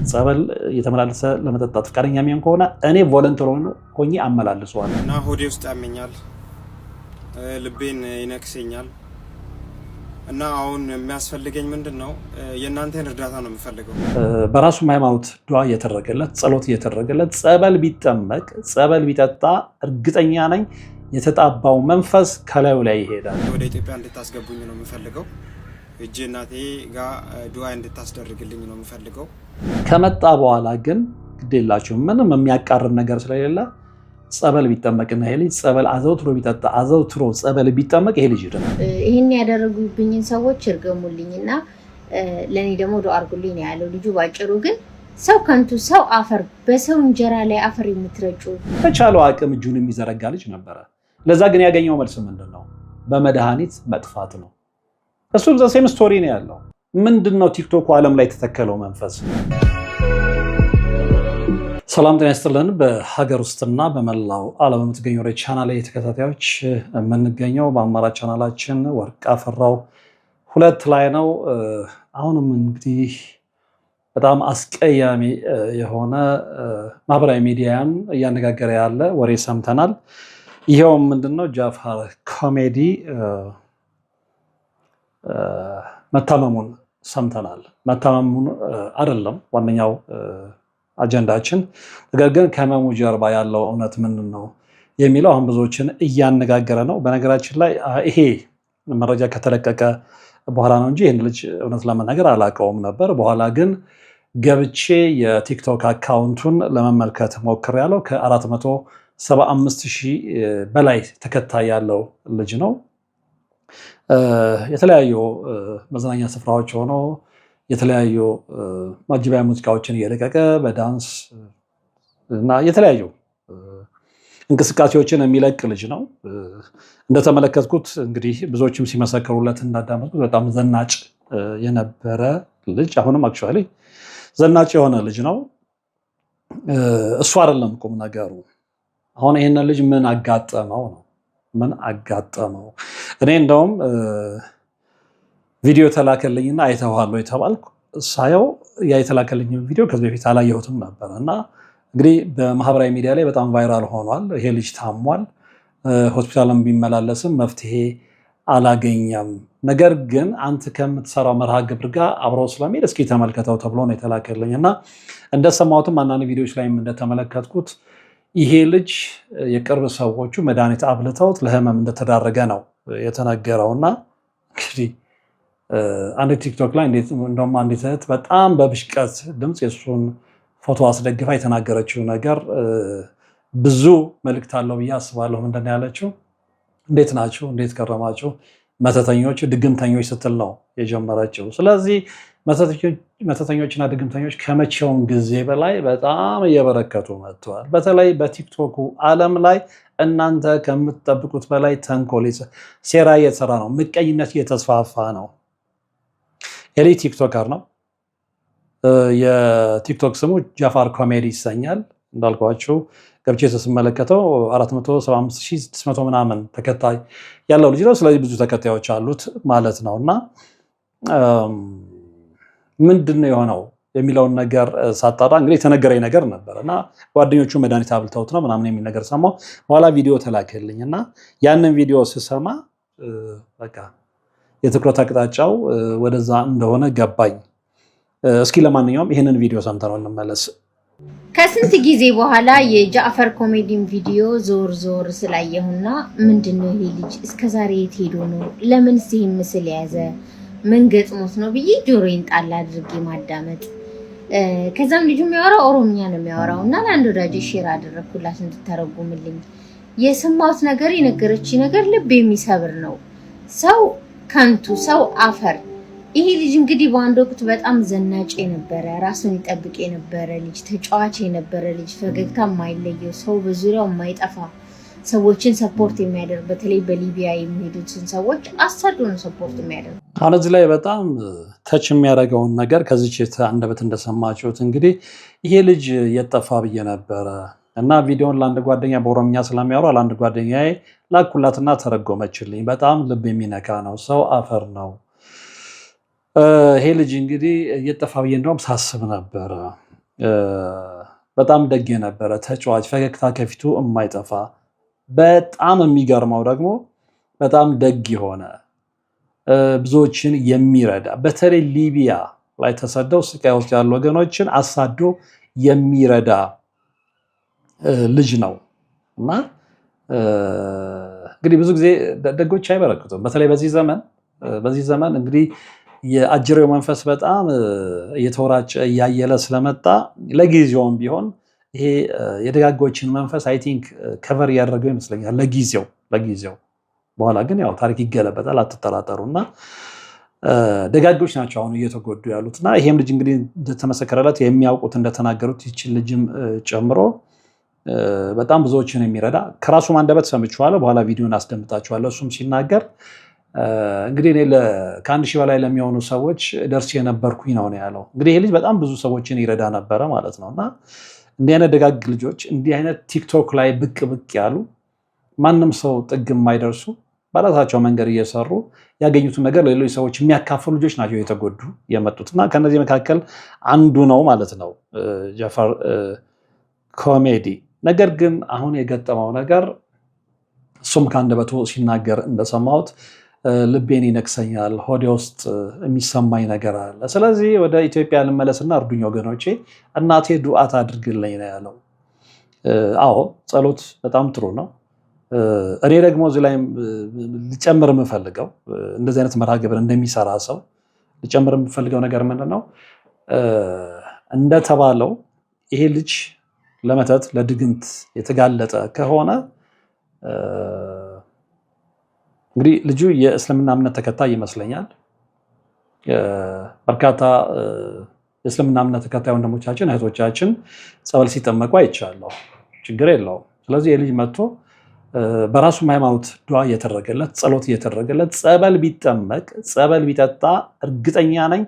ጸበል የተመላለሰ ለመጠጣት ፍቃደኛ የሚሆን ከሆነ እኔ ቮለንተር ሆኜ አመላልሰዋለሁ። እና ሆዴ ውስጥ ያመኛል፣ ልቤን ይነክሰኛል እና አሁን የሚያስፈልገኝ ምንድነው? የእናንተን እርዳታ ነው የምፈልገው። በራሱም ሃይማኖት ዱዓ እየተደረገለት ጸሎት እየተደረገለት ጸበል ቢጠመቅ ጸበል ቢጠጣ እርግጠኛ ነኝ የተጣባው መንፈስ ከላዩ ላይ ይሄዳል። ወደ ኢትዮጵያ እንድታስገቡኝ ነው የምፈልገው። እጄ እናቴ ጋር ዱዓ እንድታስደርግልኝ ነው የምፈልገው። ከመጣ በኋላ ግን ግዴላችሁ ምንም የሚያቃርብ ነገር ስለሌለ ጸበል ቢጠመቅና ይሄ ልጅ ጸበል አዘውትሮ ቢጠጣ አዘውትሮ ጸበል ቢጠመቅ ይሄ ልጅ ይድናል። ይሄን ያደረጉብኝን ሰዎች እርገሙልኝና ለኔ ደግሞ ዱዓ አድርጉልኝ ነው ያለው ልጁ። ባጭሩ ግን ሰው ከንቱ ሰው አፈር በሰው እንጀራ ላይ አፈር የምትረጩ በቻለው አቅም እጁን የሚዘረጋ ልጅ ነበረ። ለዛ ግን ያገኘው መልስ ምንድነው? በመድኃኒት መጥፋት ነው። እሱም ዘሴም ስቶሪ ነው ያለው። ምንድነው ቲክቶክ ዓለም ላይ የተተከለው መንፈስ? ሰላም ጤና ይስጥልን። በሀገር ውስጥና በመላው ዓለም የምትገኙ ቻናል ተከታታዮች የምንገኘው በአማራጭ ቻናላችን ወርቅ አፈራው 2 ላይ ነው። አሁንም እንግዲህ በጣም አስቀያሚ የሆነ ማህበራዊ ሚዲያን እያነጋገረ ያለ ወሬ ሰምተናል። ይሄውም ምንድነው? ጃፋር ኮሜዲ መታመሙን ሰምተናል። መታመሙን አይደለም ዋነኛው አጀንዳችን፣ ነገር ግን ከህመሙ ጀርባ ያለው እውነት ምንድን ነው የሚለው አሁን ብዙዎችን እያነጋገረ ነው። በነገራችን ላይ ይሄ መረጃ ከተለቀቀ በኋላ ነው እንጂ ይህን ልጅ እውነት ለመናገር አላውቀውም ነበር። በኋላ ግን ገብቼ የቲክቶክ አካውንቱን ለመመልከት ሞክሬያለሁ። ከ475,000 በላይ ተከታይ ያለው ልጅ ነው። የተለያዩ መዝናኛ ስፍራዎች ሆኖ የተለያዩ ማጅቢያ ሙዚቃዎችን እየለቀቀ በዳንስ እና የተለያዩ እንቅስቃሴዎችን የሚለቅ ልጅ ነው። እንደተመለከትኩት እንግዲህ ብዙዎችም ሲመሰክሩለት እንዳዳመጥኩት በጣም ዘናጭ የነበረ ልጅ፣ አሁንም አክቹዋሊ ዘናጭ የሆነ ልጅ ነው። እሱ አይደለም ቁም ነገሩ። አሁን ይሄንን ልጅ ምን አጋጠመው ነው? ምን አጋጠመው? እኔ እንደውም ቪዲዮ ተላከልኝና አይተዋለሁ የተባልኩ ሳየው ያ የተላከልኝ ቪዲዮ ከዚህ በፊት አላየሁትም ነበር እና እንግዲህ በማህበራዊ ሚዲያ ላይ በጣም ቫይራል ሆኗል። ይሄ ልጅ ታሟል፣ ሆስፒታልም ቢመላለስም መፍትሄ አላገኘም። ነገር ግን አንተ ከምትሰራው መርሃ ግብር ጋር አብረው ስለሚሄድ እስኪ ተመልከተው ተብሎ ነው የተላከልኝ እና እንደሰማሁትም አንዳንድ ቪዲዮዎች ላይም እንደተመለከትኩት ይሄ ልጅ የቅርብ ሰዎቹ መድኃኒት አብልተውት ለህመም እንደተዳረገ ነው የተነገረውና እንግዲህ አንድ ቲክቶክ ላይ እንደውም አንዲት እህት በጣም በብሽቀት ድምፅ የእሱን ፎቶ አስደግፋ የተናገረችው ነገር ብዙ መልእክት አለው ብዬ አስባለሁ። ምንድን ነው ያለችው? እንዴት ናችሁ? እንዴት ከረማችሁ? መተተኞች፣ ድግምተኞች ስትል ነው የጀመረችው። ስለዚህ መተተኞችና ድግምተኞች ከመቼውም ጊዜ በላይ በጣም እየበረከቱ መጥተዋል። በተለይ በቲክቶኩ ዓለም ላይ እናንተ ከምትጠብቁት በላይ ተንኮል፣ ሴራ እየተሰራ ነው። ምቀኝነት እየተስፋፋ ነው። ኤሊ ቲክቶከር ነው። የቲክቶክ ስሙ ጃፋር ኮሜዲ ይሰኛል። እንዳልኳችሁ ገብቼ ስመለከተው 475,600 ምናምን ተከታይ ያለው ልጅ ነው። ስለዚህ ብዙ ተከታዮች አሉት ማለት ነው እና ምንድን ነው የሆነው የሚለውን ነገር ሳጣራ እንግዲህ የተነገረኝ ነገር ነበር እና ጓደኞቹ መድኃኒት አብልተውት ነው ምናምን የሚል ነገር ሰማሁ። በኋላ ቪዲዮ ተላከልኝ እና ያንን ቪዲዮ ስሰማ በቃ የትኩረት አቅጣጫው ወደዛ እንደሆነ ገባኝ። እስኪ ለማንኛውም ይህንን ቪዲዮ ሰምተነው እንመለስ። ከስንት ጊዜ በኋላ የጃፈር ኮሜዲን ቪዲዮ ዞር ዞር ስላየሁና ምንድነው ይሄ ልጅ እስከዛሬ የት ሄዶ ነው? ለምንስ ይሄን ምስል ያዘ? ምን ገጥሞት ነው ብዬ ጆሮዬን ጣል አድርጌ ማዳመጥ። ከዛም ልጁ የሚያወራው ኦሮምኛ ነው የሚያወራው እና ለአንድ ወዳጄ ሼር አደረኩላት እንድተረጉምልኝ። የሰማሁት ነገር የነገረች ነገር ልብ የሚሰብር ነው። ሰው ከንቱ ሰው አፈር። ይሄ ልጅ እንግዲህ በአንድ ወቅት በጣም ዘናጭ የነበረ ራሱን ይጠብቅ የነበረ ልጅ፣ ተጫዋች የነበረ ልጅ፣ ፈገግታ የማይለየው ሰው፣ በዙሪያው የማይጠፋ ሰዎችን ሰፖርት የሚያደርግ በተለይ በሊቢያ የሚሄዱትን ሰዎች አሳዶ ነው ሰፖርት የሚያደርግ። አሁን እዚህ ላይ በጣም ተች የሚያደርገውን ነገር ከዚች አንደበት እንደሰማችሁት እንግዲህ ይሄ ልጅ የጠፋ ብዬ ነበረ እና ቪዲዮን ለአንድ ጓደኛ በኦሮምኛ ስለሚያወራ ለአንድ ጓደኛዬ ላኩላትና ተረጎመችልኝ። በጣም ልብ የሚነካ ነው። ሰው አፈር ነው። ይሄ ልጅ እንግዲህ የጠፋ ብዬ እንደውም ሳስብ ነበረ በጣም ደግ የነበረ ተጫዋች፣ ፈገግታ ከፊቱ የማይጠፋ በጣም የሚገርመው ደግሞ በጣም ደግ የሆነ ብዙዎችን የሚረዳ በተለይ ሊቢያ ላይ ተሰደው ስቃይ ውስጥ ያሉ ወገኖችን አሳዶ የሚረዳ ልጅ ነው እና እንግዲህ ብዙ ጊዜ ደጎች አይበረክቱም። በተለይ በዚህ ዘመን እንግዲህ የአጅሬው መንፈስ በጣም እየተወራጨ እያየለ ስለመጣ ለጊዜውም ቢሆን ይሄ የደጋጎችን መንፈስ አይ ቲንክ ከቨር እያደረገው ይመስለኛል ለጊዜው። በኋላ ግን ያው ታሪክ ይገለበጣል አትጠራጠሩ። እና ደጋጎች ናቸው አሁን እየተጎዱ ያሉት እና ይሄም ልጅ እንግዲህ እንደተመሰከረለት የሚያውቁት እንደተናገሩት ይችን ልጅም ጨምሮ በጣም ብዙዎችን የሚረዳ ከራሱ አንደበት ሰምቼዋለሁ። በኋላ ቪዲዮን አስደምጣችኋለሁ። እሱም ሲናገር እንግዲህ እኔ ከአንድ ሺህ በላይ ለሚሆኑ ሰዎች ደርሼ የነበርኩኝ ነው ያለው። እንግዲህ ይሄ ልጅ በጣም ብዙ ሰዎችን ይረዳ ነበረ ማለት ነው እና እንዲህ አይነት ደጋግ ልጆች እንዲህ አይነት ቲክቶክ ላይ ብቅ ያሉ ማንም ሰው ጥግ የማይደርሱ በራሳቸው መንገድ እየሰሩ ያገኙትን ነገር ለሌሎች ሰዎች የሚያካፍሉ ልጆች ናቸው የተጎዱ የመጡት እና ከነዚህ መካከል አንዱ ነው ማለት ነው ጃፈር ኮሜዲ። ነገር ግን አሁን የገጠመው ነገር እሱም ከአንደበቱ ሲናገር እንደሰማሁት ልቤን ይነክሰኛል፣ ሆዴ ውስጥ የሚሰማኝ ነገር አለ። ስለዚህ ወደ ኢትዮጵያ ልመለስና እርዱኝ ወገኖቼ፣ እናቴ ዱዓት አድርግልኝ ነው ያለው። አዎ ጸሎት በጣም ጥሩ ነው። እኔ ደግሞ እዚህ ላይ ልጨምር የምፈልገው እንደዚህ አይነት መርሃ ግብር እንደሚሰራ ሰው ልጨምር የምፈልገው ነገር ምንድን ነው? እንደተባለው ይሄ ልጅ ለመተት ለድግምት የተጋለጠ ከሆነ እንግዲህ ልጁ የእስልምና እምነት ተከታይ ይመስለኛል። በርካታ የእስልምና እምነት ተከታይ ወንድሞቻችን እህቶቻችን ጸበል ሲጠመቁ አይቻለሁ። ችግር የለውም። ስለዚህ የልጅ መጥቶ በራሱም ሃይማኖት ዱዓ እየተደረገለት ጸሎት እየተደረገለት ጸበል ቢጠመቅ ጸበል ቢጠጣ እርግጠኛ ነኝ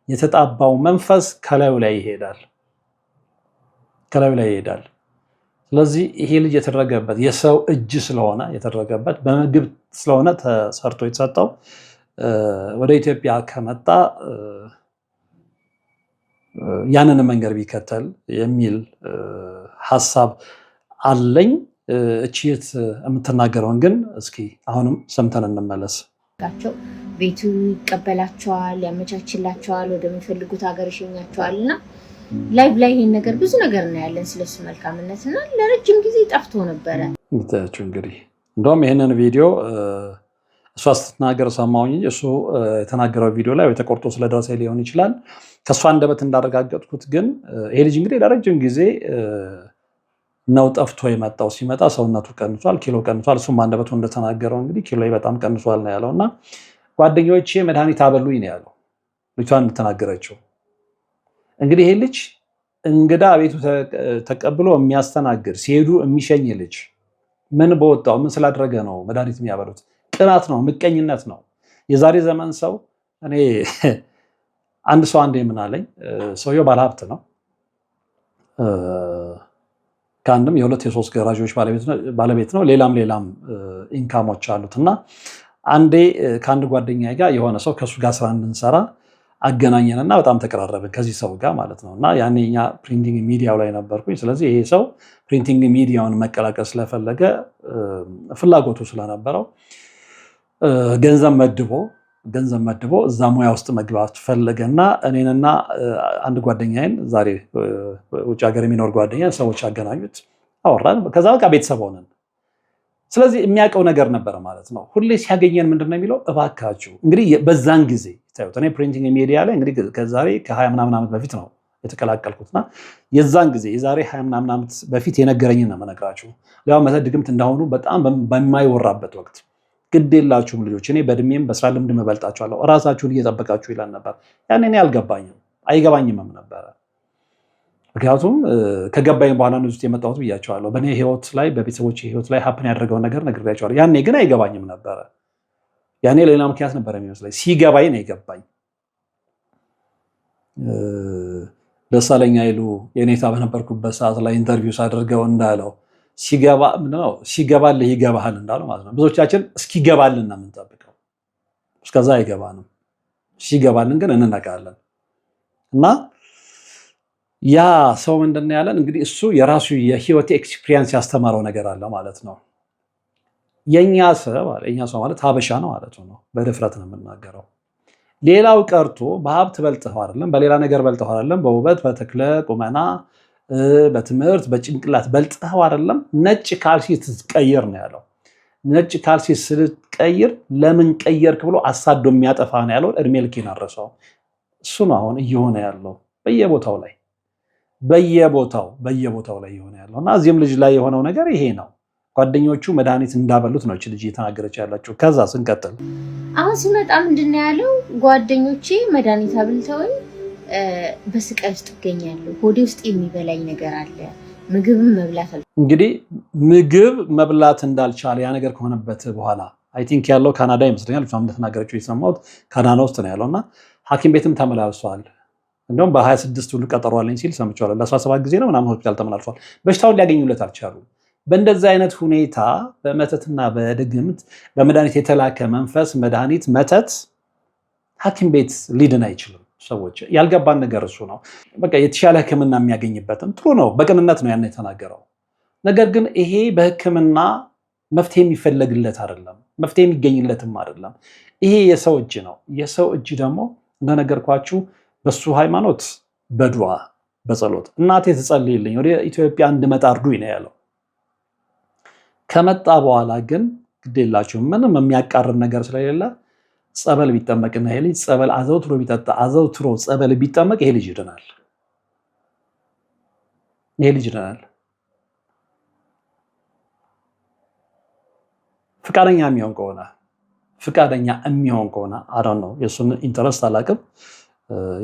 የተጣባው መንፈስ ከላዩ ላይ ይሄዳል። ስለዚህ ይሄ ልጅ የተደረገበት የሰው እጅ ስለሆነ የተደረገበት በምግብ ስለሆነ ተሰርቶ የተሰጠው ወደ ኢትዮጵያ ከመጣ ያንን መንገድ ቢከተል የሚል ሀሳብ አለኝ። እቺት የምትናገረውን ግን እስኪ አሁንም ሰምተን እንመለስ። ቤቱ ይቀበላቸዋል፣ ያመቻችላቸዋል፣ ወደሚፈልጉት ሀገር ይሸኛቸዋል እና ላይቭ ላይ ይሄን ነገር ብዙ ነገር እናያለን ስለሱ መልካምነት እና ለረጅም ጊዜ ጠፍቶ ነበረ። እንግዲህ እንደውም ይህንን ቪዲዮ እሷ ስትናገር ሰማሁኝ እንጂ እሱ የተናገረው ቪዲዮ ላይ ወይ ተቆርጦ ስለደረሰ ሊሆን ይችላል። ከእሷ አንደበት እንዳረጋገጥኩት ግን ይሄ ልጅ እንግዲህ ለረጅም ጊዜ ነው ጠፍቶ የመጣው። ሲመጣ ሰውነቱ ቀንሷል፣ ኪሎ ቀንሷል። እሱም አንደበቱ እንደተናገረው እንግዲህ ኪሎ በጣም ቀንሷል ነው ያለው እና ጓደኞቼ መድኃኒት አበሉኝ ነው ያለው ልጅቷን እንደተናገረችው። እንግዲህ ይሄ ልጅ እንግዳ ቤቱ ተቀብሎ የሚያስተናግድ ሲሄዱ የሚሸኝ ልጅ ምን በወጣው ምን ስላደረገ ነው መድኃኒት የሚያበሉት? ቅናት ነው፣ ምቀኝነት ነው። የዛሬ ዘመን ሰው እኔ አንድ ሰው አንዴ ምን አለኝ፣ ሰውየው ባለሀብት ነው፣ ከአንድም የሁለት የሶስት ገራዦች ባለቤት ነው፣ ሌላም ኢንካሞች አሉት እና አንዴ ከአንድ ጓደኛ ጋር የሆነ ሰው ከእሱ ጋር ስራ እንድንሰራ አገናኘንና በጣም ተቀራረብን ከዚህ ሰው ጋር ማለት ነው። እና ያኔ እኛ ፕሪንቲንግ ሚዲያው ላይ ነበርኩኝ። ስለዚህ ይሄ ሰው ፕሪንቲንግ ሚዲያውን መቀላቀል ስለፈለገ ፍላጎቱ ስለነበረው ገንዘብ መድቦ እዛ ሙያ ውስጥ መግባት ፈለገና እኔንና አንድ ጓደኛዬን ዛሬ ውጭ ሀገር የሚኖር ጓደኛ ሰዎች አገናኙት፣ አወራን። ከዛ በቃ ቤተሰብ ሆነን። ስለዚህ የሚያውቀው ነገር ነበረ ማለት ነው። ሁሌ ሲያገኘን ምንድነው የሚለው? እባካችሁ እንግዲህ በዛን ጊዜ ታዩት። እኔ ፕሪንቲንግ ሚዲያ ላይ እንግዲህ ከዛሬ ከ20 ምናምን ዓመት በፊት ነው የተቀላቀልኩትና የዛን ጊዜ የዛሬ 20 ምናምን ዓመት በፊት የነገረኝን ነው የምነግራችሁ። ያው መተት ድግምት እንዳሁኑ በጣም በማይወራበት ወቅት ግድ የላችሁም ልጆች፣ እኔ በእድሜም በስራ ልምድ እበልጣችኋለሁ፣ እራሳችሁን እየጠበቃችሁ ይላል ነበር። ያኔ እኔ አይገባኝምም ነበረ። ምክንያቱም ከገባኝ በኋላ ነው የመጣሁት ብያቸዋለሁ። በእኔ ህይወት ላይ በቤተሰቦች ህይወት ላይ ሀፕን ያደረገውን ነገር ነግሬያቸዋለሁ። ያኔ ግን አይገባኝም ነበረ። ያኔ ሌላ ምክንያት ነበር የሚመስለኝ። ሲገባኝ ነው የገባኝ። ደሳለኝ ኃይሉ የኔታ በነበርኩበት ሰዓት ላይ ኢንተርቪው ሳደርገው እንዳለው ሲገባልህ ይገባሃል እንዳለው ማለት ነው። ብዙዎቻችን እስኪገባልን ነው የምንጠብቀው፣ እስከዛ አይገባንም። ሲገባልን ግን እንነቃለን። እና ያ ሰው ምንድን ነው ያለን እንግዲህ እሱ የራሱ የህይወት ኤክስፒሪየንስ ያስተማረው ነገር አለ ማለት ነው። የኛ ሰው ማለት ሀበሻ ነው ማለት ነው። በድፍረት ነው የምናገረው። ሌላው ቀርቶ በሀብት በልጠው አይደለም፣ በሌላ ነገር በልጠው አይደለም፣ በውበት በተክለ ቁመና በትምህርት በጭንቅላት በልጠው አይደለም። ነጭ ካልሲ ስትቀይር ነው ያለው። ነጭ ካልሲ ስትቀይር ለምን ቀየርክ ብሎ አሳዶ የሚያጠፋ ነው ያለው። እድሜ ልኬን አረሳው። እሱ ነው አሁን እየሆነ ያለው በየቦታው ላይ ላይ እየሆነ ያለው እና እዚህም ልጅ ላይ የሆነው ነገር ይሄ ነው። ጓደኞቹ መድኃኒት እንዳበሉት ነው ልጅ እየተናገረች ያላቸው። ከዛ ስንቀጥል አሁን ሲመጣ ምንድን ነው ያለው? ጓደኞቼ መድኃኒት አብልተውኝ በስቃይ ውስጥ እገኛለሁ። ሆዴ ውስጥ የሚበላኝ ነገር አለ። ምግብም መብላት እንግዲህ ምግብ መብላት እንዳልቻለ ያ ነገር ከሆነበት በኋላ አይ ቲንክ ያለው ካናዳ ይመስለኛል። እሷም እንደተናገረችው የሰማሁት ካናዳ ውስጥ ነው ያለው እና ሐኪም ቤትም ተመላልሷል። እንደውም በ26 ሁሉ ቀጠሮ አለኝ ሲል ሰምቼዋለሁ። ለ17 ጊዜ ነው ምናምን ሆስፒታል ተመላልሷል። በሽታውን ሊያገኙለት አልቻሉም። በእንደዚህ አይነት ሁኔታ በመተትና በድግምት በመድኃኒት የተላከ መንፈስ መድኃኒት መተት ሐኪም ቤት ሊድን አይችልም። ሰዎች ያልገባን ነገር እሱ ነው። በቃ የተሻለ ሕክምና የሚያገኝበትም ጥሩ ነው። በቅንነት ነው ያን የተናገረው። ነገር ግን ይሄ በሕክምና መፍትሄ የሚፈለግለት አይደለም፣ መፍትሄ የሚገኝለትም አይደለም። ይሄ የሰው እጅ ነው። የሰው እጅ ደግሞ እንደነገርኳችሁ በሱ ሃይማኖት በዱዓ በጸሎት እናቴ ትጸልይልኝ ወደ ኢትዮጵያ እንድመጣ እርዱኝ ነው ያለው። ከመጣ በኋላ ግን ግዴላችሁ ምንም የሚያቃርብ ነገር ስለሌለ ጸበል ቢጠመቅና ይሄ ልጅ ጸበል አዘውትሮ ቢጠጣ አዘውትሮ ጸበል ቢጠመቅ ይሄ ልጅ ይድናል። ፍቃደኛ የሚሆን ከሆነ አዳን ነው። የሱን ኢንተረስት አላቅም፣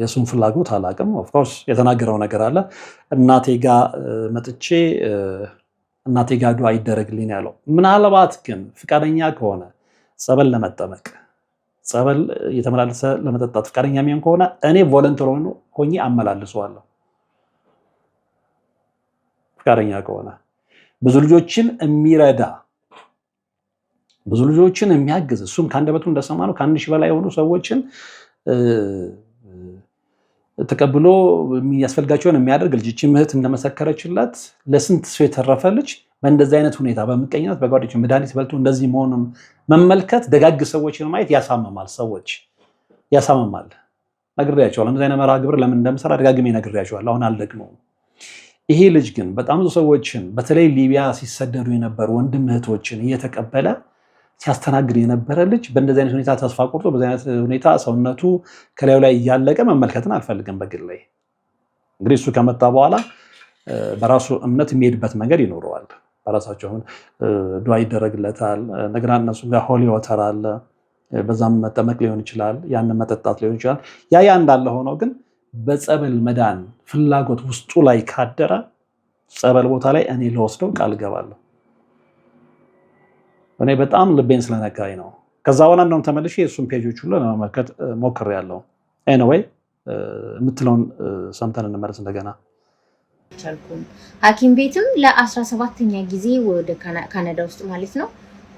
የሱን ፍላጎት አላቅም። ኦፍኮርስ የተናገረው ነገር አለ። እናቴ ጋር መጥቼ እናቴ ጋር ዱዓ ይደረግልኝ ያለው። ምናልባት ግን ፍቃደኛ ከሆነ ጸበል ለመጠመቅ ጸበል እየተመላለሰ ለመጠጣት ፍቃደኛ የሚሆን ከሆነ እኔ ቮለንተር ሆኜ አመላልሰዋለሁ። ፍቃደኛ ከሆነ ብዙ ልጆችን የሚረዳ ብዙ ልጆችን የሚያግዝ እሱም ከአንደበቱ እንደሰማነው ከ1000 በላይ የሆኑ ሰዎችን ተቀብሎ የሚያስፈልጋቸውን የሚያደርግ ልጅ ምህት እንደመሰከረችለት ለስንት ሰው የተረፈ ልጅ በእንደዚህ አይነት ሁኔታ በምቀኝነት በጓደኞች መድኃኒት በልቶ እንደዚህ መሆኑን መመልከት ደጋግ ሰዎችን ማየት ያሳምማል። ሰዎች ያሳምማል። ነግሬያቸዋለሁ። እንደዚህ አይነት መርሃ ግብር ለምን እንደምሰራ ደጋግሜ ነግሬያቸዋለሁ። አሁን አልደግመውም። ይሄ ልጅ ግን በጣም ብዙ ሰዎችን በተለይ ሊቢያ ሲሰደዱ የነበሩ ወንድም እህቶችን እየተቀበለ ሲያስተናግድ የነበረ ልጅ በእንደዚህ አይነት ሁኔታ ተስፋ ቆርጦ በዚህ አይነት ሁኔታ ሰውነቱ ከላዩ ላይ እያለቀ መመልከትን አልፈልግም በግል ላይ። እንግዲህ እሱ ከመጣ በኋላ በራሱ እምነት የሚሄድበት መንገድ ይኖረዋል። በራሳቸው ዱዓ ይደረግለታል። እንደገና እነሱ ጋር ሆሊ ወተር አለ። በዛም መጠመቅ ሊሆን ይችላል፣ ያንን መጠጣት ሊሆን ይችላል። ያ እንዳለ ሆኖ ግን በጸበል መዳን ፍላጎት ውስጡ ላይ ካደረ ጸበል ቦታ ላይ እኔ ለወስደው ቃል ገባለሁ። እኔ በጣም ልቤን ስለነካኝ ነው። ከዛ በኋላ እንደውም ተመልሼ የእሱን ፔጆች ሁሉ ለመመልከት ሞክሬያለሁ። ኤኒዌይ የምትለውን ሰምተን እንመለስ እንደገና። ሐኪም ቤትም ለ17ኛ ጊዜ ወደ ካናዳ ውስጥ ማለት ነው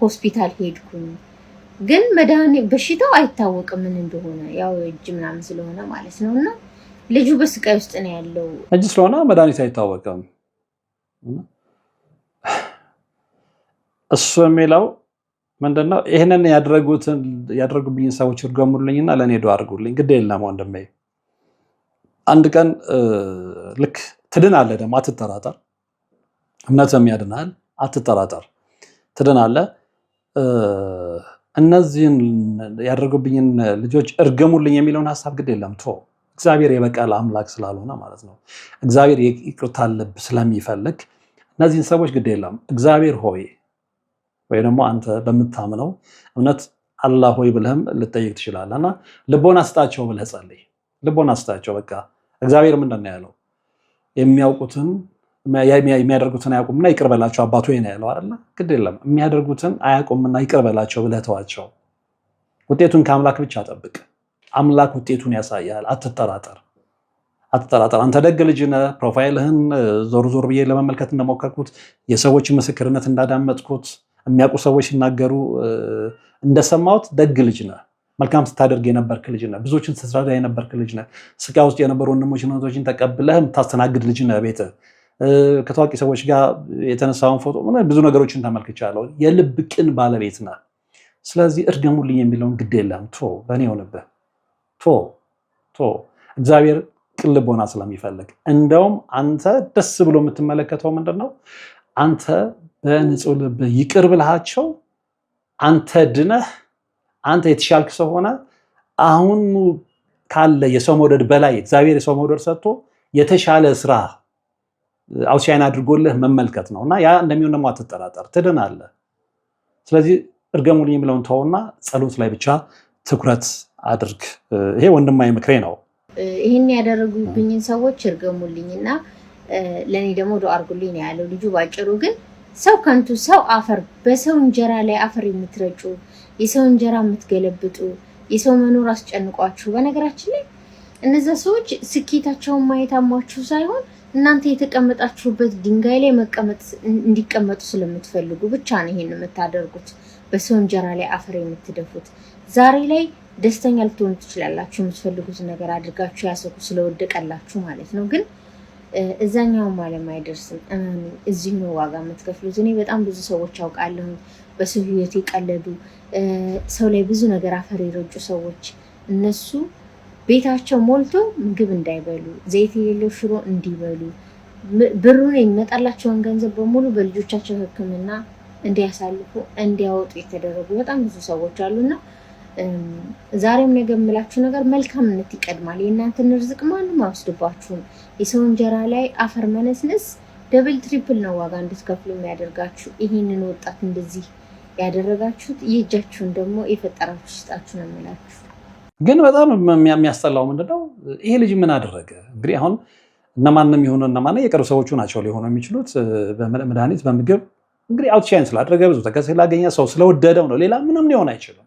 ሆስፒታል ሄድኩኝ። ግን በሽታው አይታወቅም ምን እንደሆነ፣ ያው እጅ ምናምን ስለሆነ ማለት ነው። እና ልጁ በስቃይ ውስጥ ነው ያለው። እጅ ስለሆነ መድኃኒት አይታወቅም። እሱ የሚለው ምንድነው? ይህንን ያደረጉብኝ ሰዎች እርገሙልኝና ለእኔ ዱዓ አድርጉልኝ። ግድ የለም ወንድሜ፣ አንድ ቀን ልክ ትድናለህ። ደግሞ አትጠራጠር፣ እምነትም ያድናል። አትጠራጠር፣ ትድናለህ። እነዚህን ያደረጉብኝን ልጆች እርገሙልኝ የሚለውን ሀሳብ ግድ የለም ቶ እግዚአብሔር የበቀል አምላክ ስላልሆነ ማለት ነው። እግዚአብሔር ይቅርታ ልብ ስለሚፈልግ እነዚህን ሰዎች ግድ የለም እግዚአብሔር ሆይ ወይ ደግሞ አንተ በምታምነው እውነት አላህ ሆይ ብለህም ልጠይቅ ትችላለህ። እና ልቦና ስጣቸው ብለህ ጸልይ። ልቦና ስጣቸው። በቃ እግዚአብሔር ምንድን ነው ያለው? የሚያውቁትን የሚያደርጉትን አያውቁምና ይቅር በላቸው አባቱ ነው ያለው አይደል? ግድ የለም የሚያደርጉትን አያውቁምና ይቅር በላቸው ብለህ ተዋቸው። ውጤቱን ከአምላክ ብቻ ጠብቅ። አምላክ ውጤቱን ያሳያል። አትጠራጠር። አንተ ደግ ልጅ ነህ። ፕሮፋይልህን ዞር ዞር ብዬ ለመመልከት እንደሞከርኩት የሰዎችን ምስክርነት እንዳዳመጥኩት የሚያውቁ ሰዎች ሲናገሩ እንደሰማሁት ደግ ልጅ ነህ። መልካም ስታደርግ የነበርክ ልጅ ነህ። ብዙዎችን ስትረዳ የነበርክ ልጅ ነህ። ስቃይ ውስጥ የነበሩ ወንድሞችና እህቶችን ተቀብለህ የምታስተናግድ ልጅ ነህ። ቤትህ ከታዋቂ ሰዎች ጋር የተነሳውን ፎቶ ብዙ ነገሮችን ተመልክቻለሁ። የልብ ቅን ባለቤት ነህ። ስለዚህ እርገሙልኝ የሚለውን ግድ የለም በእኔ ሆንብህ እግዚአብሔር ቅን ልቦና ስለሚፈልግ እንደውም አንተ ደስ ብሎ የምትመለከተው ምንድነው? አንተ በንጹህ ልብ ይቅር ብልሃቸው አንተ ድነህ አንተ የተሻልክ ሰው ሆነ አሁን ካለ የሰው መውደድ በላይ እግዚአብሔር የሰው መውደድ ሰጥቶ የተሻለ ስራ አውትሻይን አድርጎልህ መመልከት ነው እና ያ እንደሚሆን ደግሞ አትጠራጠር፣ ትድናለህ። ስለዚህ እርገሙልኝ የሚለውን ተውና ጸሎት ላይ ብቻ ትኩረት አድርግ። ይሄ ወንድማዊ ምክሬ ነው። ይህን ያደረጉብኝን ሰዎች እርገሙልኝና ለእኔ ደግሞ ዱዓ አድርጉልኝ ነው ያለው ልጁ። ባጭሩ ግን ሰው ከንቱ፣ ሰው አፈር፣ በሰው እንጀራ ላይ አፈር የምትረጩ፣ የሰው እንጀራ የምትገለብጡ፣ የሰው መኖር አስጨንቋችሁ። በነገራችን ላይ እነዛ ሰዎች ስኬታቸውን ማየት አሟችሁ ሳይሆን እናንተ የተቀመጣችሁበት ድንጋይ ላይ እንዲቀመጡ ስለምትፈልጉ ብቻ ነው ይሄን የምታደርጉት። በሰው እንጀራ ላይ አፈር የምትደፉት። ዛሬ ላይ ደስተኛ ልትሆኑ ትችላላችሁ፣ የምትፈልጉት ነገር አድርጋችሁ ያሰኩ ስለወደቀላችሁ ማለት ነው። ግን እዛኛውም ዓለም አይደርስም። እዚሁ ነው ዋጋ የምትከፍሉት። እኔ በጣም ብዙ ሰዎች አውቃለሁ በሰው ህይወት የቀለዱ ሰው ላይ ብዙ ነገር አፈር የረጩ ሰዎች። እነሱ ቤታቸው ሞልቶ ምግብ እንዳይበሉ፣ ዘይት የሌለው ሽሮ እንዲበሉ፣ ብሩን የሚመጣላቸውን ገንዘብ በሙሉ በልጆቻቸው ሕክምና እንዲያሳልፉ እንዲያወጡ የተደረጉ በጣም ብዙ ሰዎች አሉና ዛሬም ነገ የምላችሁ ነገር መልካምነት ይቀድማል። የእናንተን ርዝቅ ማንም አይወስድባችሁም። የሰው እንጀራ ላይ አፈር መነስነስ ደብል ትሪፕል ነው ዋጋ እንድትከፍሉ የሚያደርጋችሁ። ይህንን ወጣት እንደዚህ ያደረጋችሁት የእጃችሁን ደግሞ የፈጠራችሁ ይስጣችሁ ነው የምላችሁ። ግን በጣም የሚያስጠላው ምንድነው? ይሄ ልጅ ምን አደረገ? እንግዲህ አሁን እነማንም የሆኑ እነማን የቅርብ ሰዎቹ ናቸው ሊሆኑ የሚችሉት። በመድኃኒት በምግብ እንግዲህ አውትሻይን ስላደረገ ብዙ ተከታይ ስላገኘ ሰው ስለወደደው ነው። ሌላ ምንም ሊሆን አይችልም።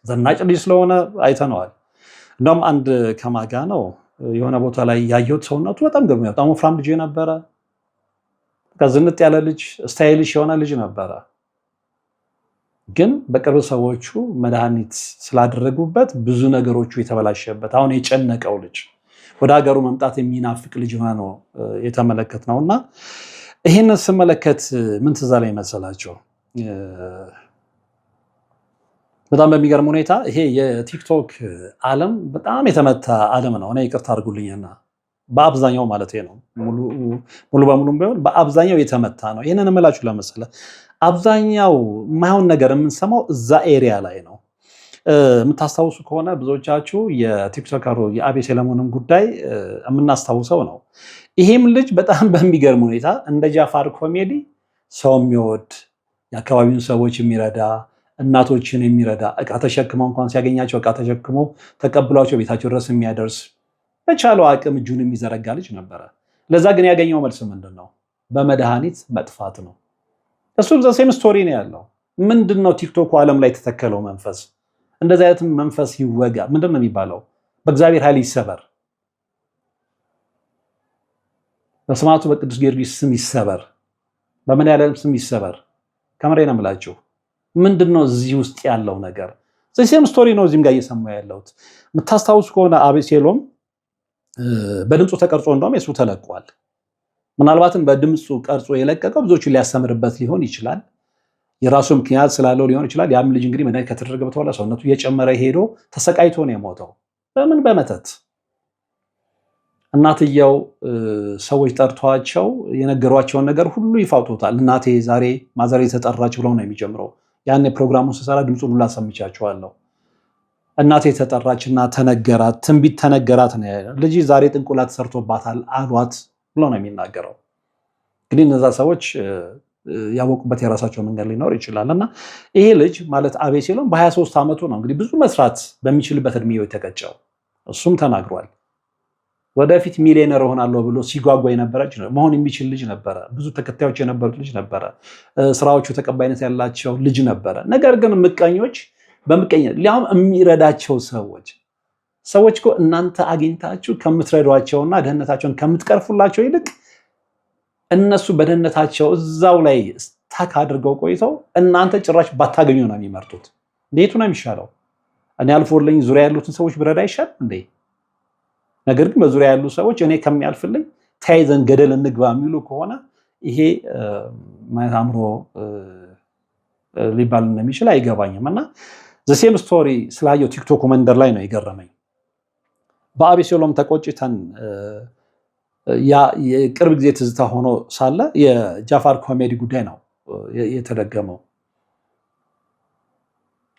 ዘናጭ ልጅ ስለሆነ አይተነዋል። እንደውም አንድ ከማጋ ነው የሆነ ቦታ ላይ ያየሁት ሰውነቱ በጣም ገርሞኛል። በጣም ወፍራም ልጅ ነበረ። ከዝንጥ ያለ ልጅ ስታይሊሽ የሆነ ልጅ ነበረ። ግን በቅርብ ሰዎቹ መድኃኒት ስላደረጉበት ብዙ ነገሮቹ የተበላሸበት አሁን የጨነቀው ልጅ ወደ ሀገሩ መምጣት የሚናፍቅ ልጅ ሆኖ የተመለከት ነው። እና ይህንን ስመለከት ምን ትዝ አለኝ መሰላቸው? በጣም በሚገርም ሁኔታ ይሄ የቲክቶክ ዓለም በጣም የተመታ ዓለም ነው። እኔ ይቅርታ አድርጉልኝና በአብዛኛው ማለት ነው፣ ሙሉ በሙሉም ቢሆን በአብዛኛው የተመታ ነው። ይህንን እምላችሁ ለመሰለ አብዛኛው የማይሆን ነገር የምንሰማው እዛ ኤሪያ ላይ ነው። የምታስታውሱ ከሆነ ብዙዎቻችሁ የቲክቶከሩ የአቤሴሎምን ጉዳይ የምናስታውሰው ነው። ይሄም ልጅ በጣም በሚገርም ሁኔታ እንደ ጃፋር ኮሜዲ ሰው የሚወድ የአካባቢውን ሰዎች የሚረዳ እናቶችን የሚረዳ እቃ ተሸክመው እንኳን ሲያገኛቸው እቃ ተሸክሞ ተቀብሏቸው ቤታቸው ድረስ የሚያደርስ በቻለው አቅም እጁን የሚዘረጋ ልጅ ነበረ። ለዛ ግን ያገኘው መልስ ምንድን ነው? በመድኃኒት መጥፋት ነው። እሱም ዘሴም ስቶሪ ነው ያለው። ምንድን ነው ቲክቶኩ ዓለም ላይ የተተከለው መንፈስ? እንደዚህ አይነት መንፈስ ይወጋ። ምንድን ነው የሚባለው? በእግዚአብሔር ኃይል ይሰበር፣ በሰማዕቱ በቅዱስ ጊዮርጊስ ስም ይሰበር፣ በመድኃኒዓለም ስም ይሰበር። ከምሬ ነው የምላችሁ። ምንድን ነው እዚህ ውስጥ ያለው ነገር? ዘሴም ስቶሪ ነው እዚህም ጋር እየሰማ ያለሁት። የምታስታውሱ ከሆነ አቤሴሎም በድምፁ ተቀርጾ እንደውም የሱ ተለቋል። ምናልባትም በድምፁ ቀርጾ የለቀቀው ብዙዎቹ ሊያስተምርበት ሊሆን ይችላል። የራሱ ምክንያት ስላለው ሊሆን ይችላል። ያም ልጅ እንግዲህ መድኃኒት ከተደረገበት በኋላ ሰውነቱ እየጨመረ ሄዶ ተሰቃይቶ ነው የሞተው። በምን? በመተት። እናትየው ሰዎች ጠርተዋቸው የነገሯቸውን ነገር ሁሉ ይፋውጡታል። እናቴ ዛሬ ማዘሬ ተጠራች ብለው ነው የሚጀምረው። ያን ፕሮግራሙን ስሰራ ድምፁን ሁላ ሰምቻቸዋለሁ። እናቴ ተጠራችና ተነገራት፣ ትንቢት ተነገራት ነው ያለው። ልጅ ዛሬ ጥንቁላት ተሰርቶባታል አሏት ብሎ ነው የሚናገረው። እንግዲህ እነዛ ሰዎች ያወቁበት የራሳቸው መንገድ ሊኖር ይችላል። እና ይሄ ልጅ ማለት አቤሴሎም በ23 ዓመቱ ነው እንግዲህ ብዙ መስራት በሚችልበት እድሜው የተቀጨው። እሱም ተናግሯል። ወደፊት ሚሊዮነር እሆናለሁ ብሎ ሲጓጓ የነበረች መሆን የሚችል ልጅ ነበረ። ብዙ ተከታዮች የነበሩት ልጅ ነበረ። ስራዎቹ ተቀባይነት ያላቸው ልጅ ነበረ። ነገር ግን ምቀኞች በምቀኝነት ሊያውም የሚረዳቸው ሰዎች እኮ እናንተ አግኝታችሁ ከምትረዷቸውና ደህንነታቸውን ከምትቀርፉላቸው ይልቅ እነሱ በደህንነታቸው እዛው ላይ ስታክ አድርገው ቆይተው እናንተ ጭራሽ ባታገኙ ነው የሚመርጡት። እንዴቱ ነው የሚሻለው? እኔ አልፎልኝ ዙሪያ ያሉትን ሰዎች ብረዳ ይሻል እንዴ? ነገር ግን በዙሪያ ያሉ ሰዎች እኔ ከሚያልፍልኝ ተያይዘን ገደል እንግባ የሚሉ ከሆነ ይሄ ማለት አእምሮ ሊባል እንደሚችል አይገባኝም። እና ዘሴም ስቶሪ ስላየው ቲክቶክ መንደር ላይ ነው የገረመኝ። በአቤሴሎም ተቆጭተን ያ የቅርብ ጊዜ ትዝታ ሆኖ ሳለ የጃፋር ኮሜዲ ጉዳይ ነው የተደገመው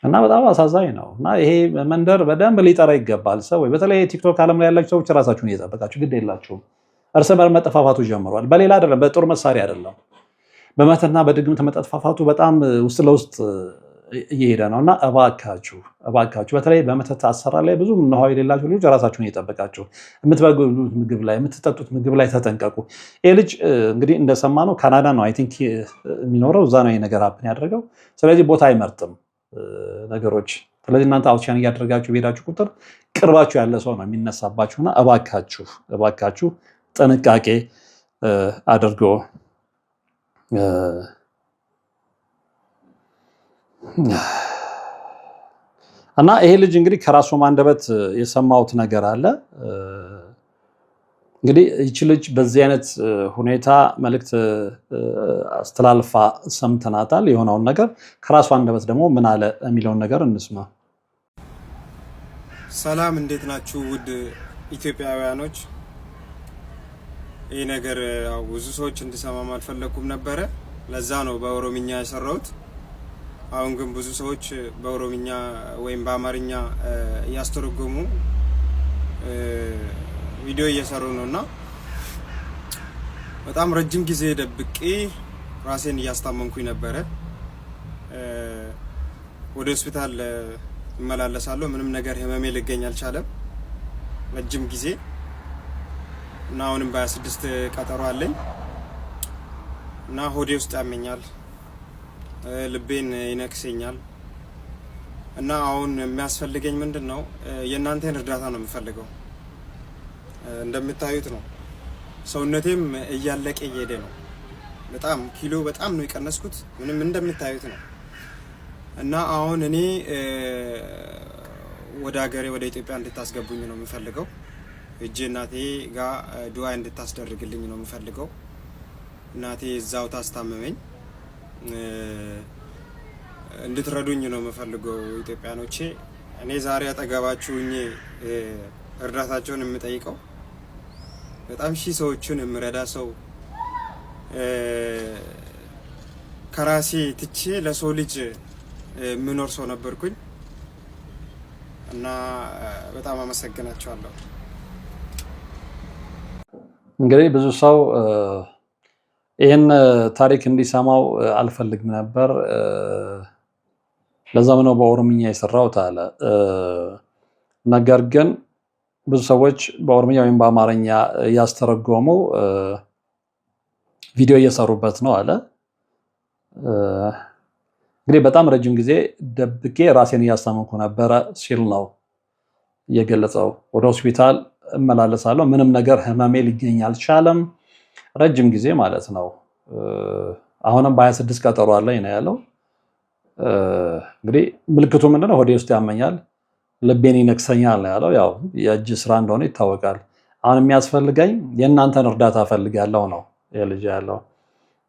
እና በጣም አሳዛኝ ነው። እና ይሄ መንደር በደንብ ሊጠራ ይገባል። ሰው በተለይ ቲክቶክ ዓለም ላይ ያላችሁ ሰዎች ራሳችሁን እየጠበቃችሁ ግድ የላችሁም። እርስ በርስ መጠፋፋቱ ጀምሯል። በሌላ አይደለም፣ በጦር መሳሪያ አይደለም፣ በመተና በድግምት መጠፋፋቱ በጣም ውስጥ ለውስጥ እየሄደ ነው። እና እባካችሁ በተለይ በመተት አሰራር ላይ ብዙ ነው የሌላችሁ ልጆች ራሳችሁን እየጠበቃችሁ የምትበሉት ምግብ ላይ የምትጠጡት ምግብ ላይ ተጠንቀቁ። ይሄ ልጅ እንግዲህ እንደሰማነው ካናዳ ነው አይ ቲንክ የሚኖረው፣ እዛ ነው ይሄ ነገር ሀፕን ያደረገው። ስለዚህ ቦታ አይመርጥም ነገሮች። ስለዚህ እናንተ አውትሻን እያደረጋችሁ በሄዳችሁ ቁጥር ቅርባችሁ ያለ ሰው ነው የሚነሳባችሁና እባካችሁ ጥንቃቄ አድርጎ እና ይሄ ልጅ እንግዲህ ከራሱ አንደበት የሰማሁት ነገር አለ። እንግዲህ ይቺ ልጅ በዚህ አይነት ሁኔታ መልእክት አስተላልፋ ሰምተናታል። የሆነውን ነገር ከራሱ አንደበት ደግሞ ምን አለ የሚለውን ነገር እንስማ። ሰላም፣ እንዴት ናችሁ ውድ ኢትዮጵያውያኖች? ይህ ነገር ብዙ ሰዎች እንዲሰማም አልፈለኩም ነበረ። ለዛ ነው በኦሮምኛ የሰራሁት። አሁን ግን ብዙ ሰዎች በኦሮምኛ ወይም በአማርኛ እያስተረጎሙ ቪዲዮ እየሰሩ ነውና በጣም ረጅም ጊዜ ደብቄ ራሴን እያስታመምኩኝ ነበረ። ወደ ሆስፒታል እመላለሳለሁ። ምንም ነገር ህመሜ ሊገኝ አልቻለም ረጅም ጊዜ እና አሁንም በ26 ቀጠሮ አለኝ እና ሆዴ ውስጥ ያመኛል፣ ልቤን ይነክሰኛል እና አሁን የሚያስፈልገኝ ምንድነው የእናንተን እርዳታ ነው የምፈልገው። እንደምታዩት ነው ሰውነቴም እያለቀ እየሄደ ነው። በጣም ኪሎ በጣም ነው የቀነስኩት። ምንም እንደምታዩት ነው እና አሁን እኔ ወደ ሀገሬ ወደ ኢትዮጵያ እንድታስገቡኝ ነው የምፈልገው። እጄ እናቴ ጋር ዱዓ እንድታስደርግልኝ ነው የምፈልገው። እናቴ እዛው ታስታመመኝ እንድትረዱኝ ነው የምፈልገው ኢትዮጵያኖቼ። እኔ ዛሬ አጠገባችሁኝ እርዳታቸውን የምጠይቀው በጣም ሺህ ሰዎችን የምረዳ ሰው ከራሴ ትቼ ለሰው ልጅ የምኖር ሰው ነበርኩኝ እና በጣም አመሰግናቸዋለሁ። እንግዲህ ብዙ ሰው ይህን ታሪክ እንዲሰማው አልፈልግም ነበር፣ ለዛም ነው በኦሮምኛ የሰራሁት አለ። ነገር ግን ብዙ ሰዎች በኦሮምኛ ወይም በአማርኛ እያስተረጎሙ ቪዲዮ እየሰሩበት ነው አለ። እንግዲህ በጣም ረጅም ጊዜ ደብቄ ራሴን እያስታመምኩ ነበረ ሲል ነው የገለጸው። ወደ ሆስፒታል እመላለሳለሁ፣ ምንም ነገር ህመሜ ሊገኝ አልቻለም፣ ረጅም ጊዜ ማለት ነው። አሁንም በ26 ቀጠሮ አለኝ ነው ያለው። እንግዲህ ምልክቱ ምንድነው? ሆዴ ውስጥ ያመኛል፣ ልቤን ይነክሰኛል ነው ያለው። ያው የእጅ ስራ እንደሆነ ይታወቃል። አሁን የሚያስፈልገኝ የእናንተን እርዳታ ፈልጋለሁ ነው የልጅ ያለው።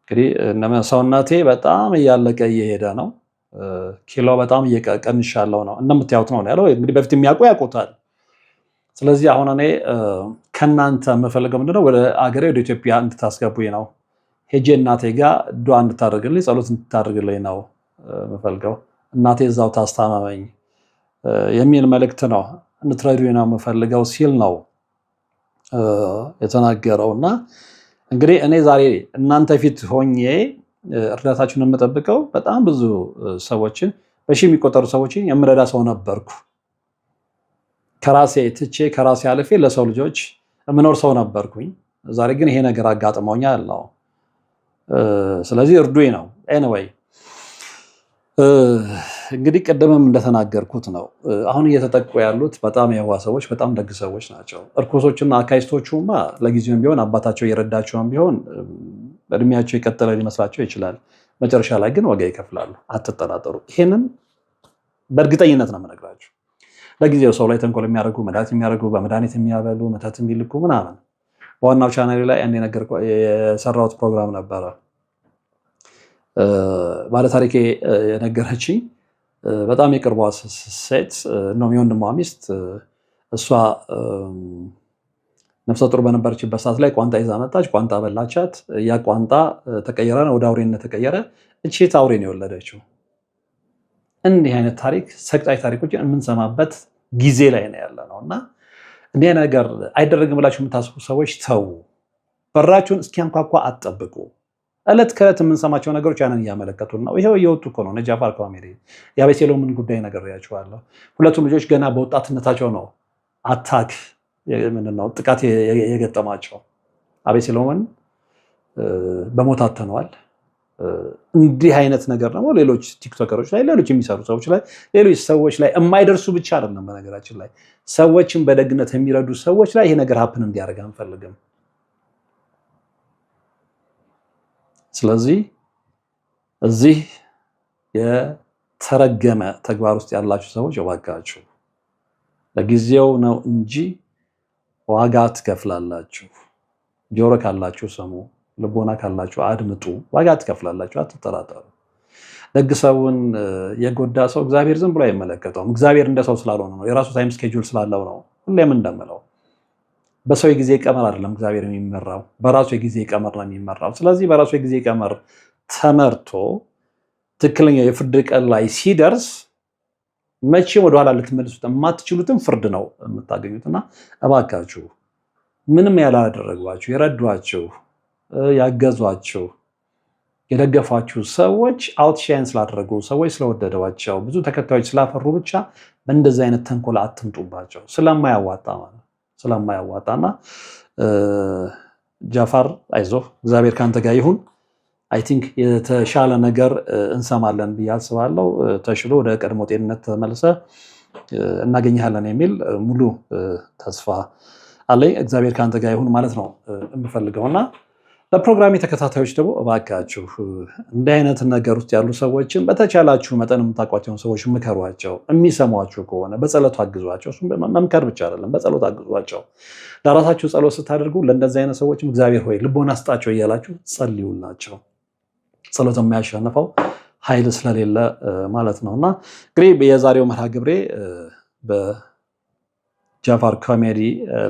እንግዲህ ሰውነቴ በጣም እያለቀ እየሄደ ነው፣ ኪሎ በጣም እየቀንሻለሁ ነው እንደምታዩት ነው ያለው። እንግዲህ በፊት የሚያውቁ ያውቁታል። ስለዚህ አሁን እኔ ከእናንተ የምፈልገው ምንድነው? ወደ አገሬ ወደ ኢትዮጵያ እንድታስገቡኝ ነው። ሄጄ እናቴ ጋር ዱዓ እንድታደርግልኝ ጸሎት እንድታደርግልኝ ነው የምፈልገው። እናቴ እዛው ታስታመመኝ የሚል መልእክት ነው፣ እንድትረዱኝ ነው የምፈልገው ሲል ነው የተናገረው። እና እንግዲህ እኔ ዛሬ እናንተ ፊት ሆኜ እርዳታችሁን የምጠብቀው በጣም ብዙ ሰዎችን በሺህ የሚቆጠሩ ሰዎችን የምረዳ ሰው ነበርኩ። ከራሴ ትቼ ከራሴ አልፌ ለሰው ልጆች የምኖር ሰው ነበርኩኝ። ዛሬ ግን ይሄ ነገር አጋጥሞኛል ነው። ስለዚህ እርዱኝ ነው። ኤኒዌይ እንግዲህ ቀደምም እንደተናገርኩት ነው አሁን እየተጠቁ ያሉት በጣም የዋህ ሰዎች፣ በጣም ደግ ሰዎች ናቸው። እርኩሶችና አካይስቶቹማ ለጊዜውም ቢሆን አባታቸው እየረዳቸውም ቢሆን እድሜያቸው የቀጠለ ሊመስላቸው ይችላል። መጨረሻ ላይ ግን ዋጋ ይከፍላሉ፣ አትጠራጠሩ። ይሄንን በእርግጠኝነት ነው የምነግራችሁ። ለጊዜው ሰው ላይ ተንኮል የሚያደርጉ መድኃኒት የሚያደርጉ በመድኃኒት የሚያበሉ መተት የሚልኩ ምናምን በዋናው ቻናሌ ላይ አንድ ነገር የሰራሁት ፕሮግራም ነበረ። ባለታሪኬ የነገረችኝ በጣም የቅርቧ ሴት ነው የወንድሟ ሚስት። እሷ ነፍሰ ጡር በነበረችበት ሰዓት ላይ ቋንጣ ይዛ መጣች። ቋንጣ በላቻት። ያ ቋንጣ ተቀየረ፣ ወደ አውሬነት ተቀየረ። እቺ አውሬ ነው የወለደችው። እንዲህ አይነት ታሪክ ሰቅጣጭ ታሪኮችን የምንሰማበት ጊዜ ላይ ነው ያለ ነው እና እንዲህ ነገር አይደረግም ብላችሁ የምታስቡ ሰዎች ተው። በራችሁን እስኪያንኳኳ አትጠብቁ። እለት ከእለት የምንሰማቸው ነገሮች ያንን እያመለከቱን ነው። ይሄው እየወጡ እኮ ነው። ጃፋር ኮሜዲ የአቤሴሎምን ጉዳይ ነግሬያችኋለሁ። ሁለቱም ልጆች ገና በወጣትነታቸው ነው አታክ ምንድነው ጥቃት የገጠማቸው። አቤሴሎምን በሞት አጥተነዋል። እንዲህ አይነት ነገር ደግሞ ሌሎች ቲክቶከሮች ላይ፣ ሌሎች የሚሰሩ ሰዎች ላይ፣ ሌሎች ሰዎች ላይ የማይደርሱ ብቻ አይደለም። በነገራችን ላይ ሰዎችን በደግነት የሚረዱ ሰዎች ላይ ይሄ ነገር ሀፕን እንዲያደርግ አንፈልግም። ስለዚህ እዚህ የተረገመ ተግባር ውስጥ ያላችሁ ሰዎች እባካችሁ ለጊዜው ነው እንጂ ዋጋ ትከፍላላችሁ። ጆሮ ካላችሁ ስሙ፣ ልቦና ካላችሁ አድምጡ። ዋጋ ትከፍላላችሁ፣ አትጠራጠሩ። ደግ ሰውን የጎዳ ሰው እግዚአብሔር ዝም ብሎ አይመለከተውም። እግዚአብሔር እንደ ሰው ስላልሆነ ነው፣ የራሱ ታይም ስኬጁል ስላለው ነው። ሁሌም እንደምለው በሰው የጊዜ ቀመር አይደለም እግዚአብሔር የሚመራው፣ በራሱ የጊዜ ቀመር ነው የሚመራው። ስለዚህ በራሱ የጊዜ ቀመር ተመርቶ ትክክለኛ የፍርድ ቀን ላይ ሲደርስ መቼም ወደኋላ ልትመልሱት የማትችሉትን ፍርድ ነው የምታገኙትና እባካችሁ ምንም ያላደረጓችሁ የረዷችሁ፣ ያገዟችሁ፣ የደገፏችሁ ሰዎች አውትሻይን ስላደረጉ ሰዎች ስለወደደዋቸው ብዙ ተከታዮች ስላፈሩ ብቻ በእንደዚህ አይነት ተንኮል አትምጡባቸው። ስለማያዋጣ ማለት ስለማያዋጣና ጃፋር አይዞህ፣ እግዚአብሔር ካንተ ጋር ይሁን። አይ ቲንክ የተሻለ ነገር እንሰማለን ብዬ አስባለሁ። ተሽሎ ወደ ቀድሞ ጤንነት ተመልሰ እናገኘሃለን የሚል ሙሉ ተስፋ አለኝ። እግዚአብሔር ካንተ ጋር ይሁን ማለት ነው የምፈልገውና ለፕሮግራሜ ተከታታዮች ደግሞ እባካችሁ እንዲህ አይነት ነገር ውስጥ ያሉ ሰዎችን በተቻላችሁ መጠን የምታውቋቸውን ሰዎች ምከሯቸው። የሚሰሟችሁ ከሆነ በጸሎት አግዟቸው። እሱም መምከር ብቻ አይደለም፣ በጸሎት አግዟቸው። ለራሳችሁ ጸሎት ስታደርጉ ለእንደዚህ አይነት ሰዎችም እግዚአብሔር ሆይ ልቦና ስጣቸው እያላችሁ ጸልዩላቸው። ጸሎት የሚያሸንፈው ኃይል ስለሌለ ማለት ነውና እንግዲህ የዛሬው መርሃ ግብሬ በጃፋር ኮሜዲ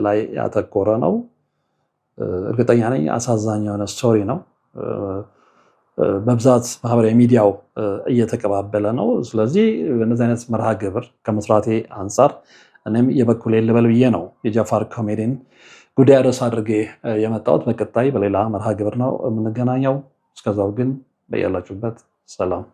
ላይ ያተኮረ ነው። እርግጠኛ ነኝ አሳዛኝ የሆነ ስቶሪ ነው። በብዛት ማህበራዊ ሚዲያው እየተቀባበለ ነው። ስለዚህ በእነዚህ አይነት መርሃ ግብር ከመስራቴ አንጻር እኔም የበኩሌን ልበል ብዬ ነው የጃፋር ኮሜዲን ጉዳይ ርዕስ አድርጌ የመጣሁት። በቀጣይ በሌላ መርሃ ግብር ነው የምንገናኘው። እስከዛው ግን በያላችሁበት ሰላም